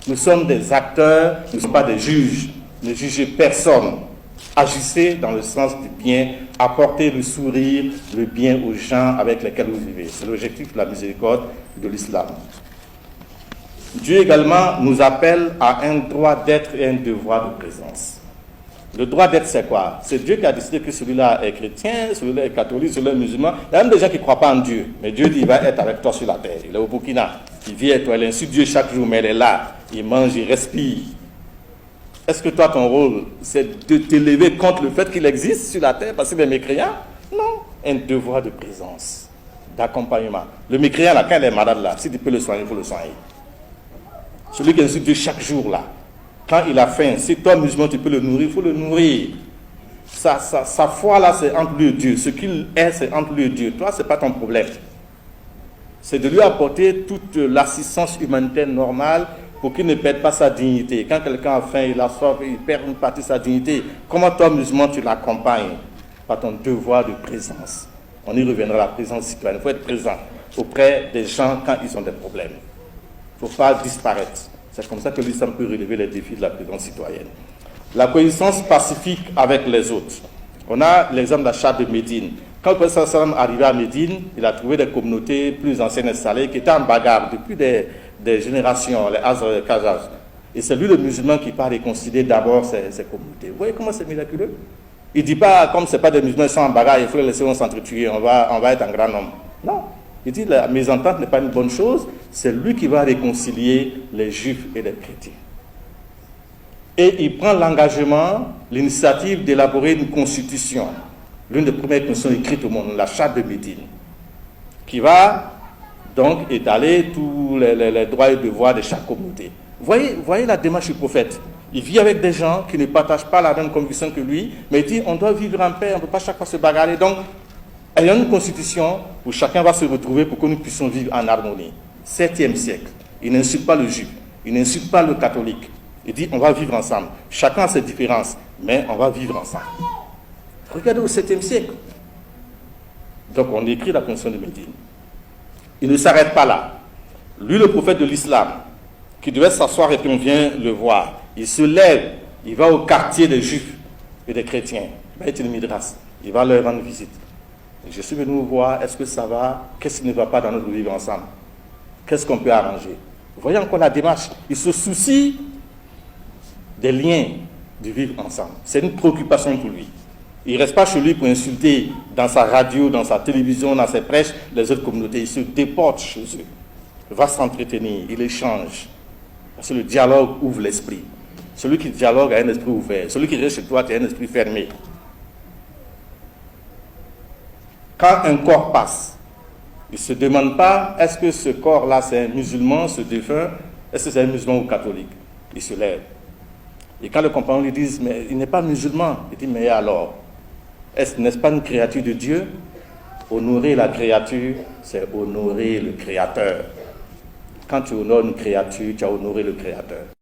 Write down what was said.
Nous sommes des acteurs, nous ne sommes pas des juges. Ne jugez personne. Agissez dans le sens du bien, apportez le sourire, le bien aux gens avec lesquels vous vivez. C'est l'objectif de la miséricorde de l'islam. Dieu également nous appelle à un droit d'être et un devoir de présence. Le droit d'être, c'est quoi? C'est Dieu qui a décidé que celui-là est chrétien, celui-là est catholique, celui-là est musulman. Il y a même des gens qui ne croient pas en Dieu. Mais Dieu dit, il va être avec toi sur la terre. Il est au Burkina. Il vit avec toi, il insulte Dieu chaque jour, mais il est là. Il mange, il respire. Est-ce que toi, ton rôle, c'est de t'élever contre le fait qu'il existe sur la terre parce qu'il est mécréant? Non. Un devoir de présence, d'accompagnement. Le mécréant, là, quand il est malade, là, si tu peux le soigner, il faut le soigner. Celui qui insulte Dieu chaque jour, là, quand il a faim, si toi, musulman, tu peux le nourrir, il faut le nourrir. Sa foi, là, c'est entre lui et Dieu. Ce qu'il est, c'est entre lui et Dieu. Toi, ce n'est pas ton problème. C'est de lui apporter toute l'assistance humanitaire normale pour qu'il ne perde pas sa dignité. Quand quelqu'un a faim, il a soif, il perd une partie de sa dignité. Comment toi, musulman, tu l'accompagnes? Par ton devoir de présence. On y reviendra, la présence citoyenne. Il faut être présent auprès des gens quand ils ont des problèmes. Il ne faut pas disparaître. C'est comme ça que l'islam peut relever les défis de la présence citoyenne. La coexistence pacifique avec les autres. On a l'exemple de la charte de Médine. Quand le prophète sallam arrivait à Médine, il a trouvé des communautés plus anciennes installées qui étaient en bagarre depuis des générations, les Hazara et les Khazars. Et c'est lui le musulman qui part réconcilier d'abord ces communautés. Vous voyez comment c'est miraculeux? Il ne dit pas, comme ce n'est pas des musulmans qui sont en bagarre, il faut les laisser s'entretuer, on va être un grand homme. Non. Il dit la mésentente n'est pas une bonne chose, c'est lui qui va réconcilier les juifs et les chrétiens. Et il prend l'engagement, l'initiative d'élaborer une constitution, l'une des premières constitutions écrites au monde, la charte de Médine, qui va donc étaler tous les droits et devoirs de chaque communauté. Voyez la démarche du prophète. Il vit avec des gens qui ne partagent pas la même conviction que lui, mais il dit on doit vivre en paix, on ne peut pas chaque fois se bagarrer. Donc, il y a une constitution où chacun va se retrouver pour que nous puissions vivre en harmonie. 7e siècle. Il n'insulte pas le juif, il n'insulte pas le catholique. Il dit on va vivre ensemble. Chacun a ses différences, mais on va vivre ensemble. Regardez au 7e siècle. Donc on écrit la constitution de Médine. Il ne s'arrête pas là. Lui, le prophète de l'islam, qui devait s'asseoir et puis on vient le voir, il se lève, il va au quartier des juifs et des chrétiens. Il va leur rendre visite. Je suis venu vous voir, est-ce que ça va? Qu'est-ce qui ne va pas dans notre vivre ensemble? Qu'est-ce qu'on peut arranger? Vous voyez encore la démarche. Il se soucie des liens du vivre ensemble. C'est une préoccupation pour lui. Il ne reste pas chez lui pour insulter dans sa radio, dans sa télévision, dans ses prêches, les autres communautés. Il se déporte chez eux. Il va s'entretenir, il échange. Parce que le dialogue ouvre l'esprit. Celui qui dialogue a un esprit ouvert. Celui qui reste chez toi, tu as un esprit fermé. Quand un corps passe, il ne se demande pas est-ce que ce corps-là c'est un musulman, ce défunt, est-ce que c'est un musulman ou catholique? Il se lève. Et quand le compagnon lui dit mais il n'est pas musulman, il dit mais alors, n'est-ce pas une créature de Dieu? Honorer la créature, c'est honorer le Créateur. Quand tu honores une créature, tu as honoré le Créateur.